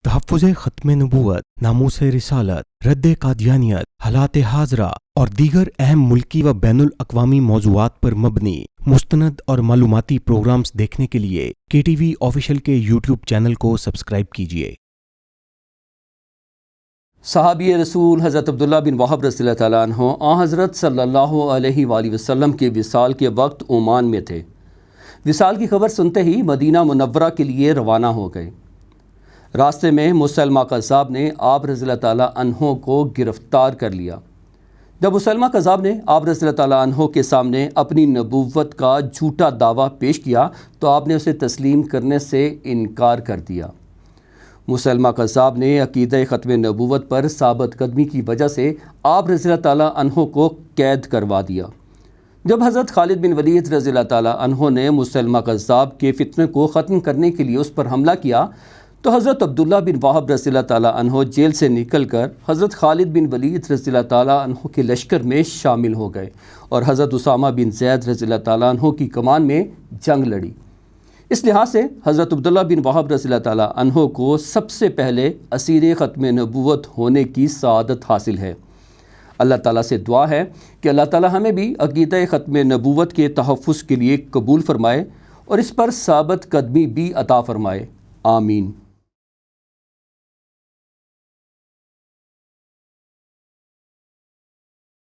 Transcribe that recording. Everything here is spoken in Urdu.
تحفظ ختم نبوت، ناموس رسالت، رد قادیانیت، حالات حاضرہ اور دیگر اہم ملکی و بین الاقوامی موضوعات پر مبنی مستند اور معلوماتی پروگرامز دیکھنے کے لیے کے ٹی وی آفیشل کے یوٹیوب چینل کو سبسکرائب کیجیے۔ صحابی رسول حضرت عبداللہ بن وہب رضی اللہ تعالیٰ عنہ آن حضرت صلی اللہ علیہ وآلہ وسلم کے وصال کے وقت عمان میں تھے۔ وصال کی خبر سنتے ہی مدینہ منورہ کے لیے روانہ ہو گئے۔ راستے میں مسلمہ کذاب نے آپ رضی اللہ تعالیٰ عنہ کو گرفتار کر لیا۔ جب مسلمہ کذاب نے آپ رضی اللہ تعالیٰ عنہ کے سامنے اپنی نبوت کا جھوٹا دعویٰ پیش کیا تو آپ نے اسے تسلیم کرنے سے انکار کر دیا۔ مسلمہ کذاب نے عقیدہ ختم نبوت پر ثابت قدمی کی وجہ سے آپ رضی اللہ تعالیٰ عنہ کو قید کروا دیا۔ جب حضرت خالد بن ولید رضی اللہ تعالیٰ عنہ نے مسلمہ کذاب کے فتنے کو ختم کرنے کے لیے اس پر حملہ کیا تو حضرت عبداللہ بن وہب رضی اللہ تعالیٰ عنہ جیل سے نکل کر حضرت خالد بن ولید رضی اللہ تعالیٰ عنہ کے لشکر میں شامل ہو گئے اور حضرت اسامہ بن زید رضی اللہ تعالیٰ عنہ کی کمان میں جنگ لڑی۔ اس لحاظ سے حضرت عبداللہ بن وہب رضی اللہ تعالیٰ عنہ کو سب سے پہلے اسیر ختم نبوت ہونے کی سعادت حاصل ہے۔ اللہ تعالیٰ سے دعا ہے کہ اللہ تعالیٰ ہمیں بھی عقیدہ ختم نبوت کے تحفظ کے لیے قبول فرمائے اور اس پر ثابت قدمی بھی عطا فرمائے، آمین۔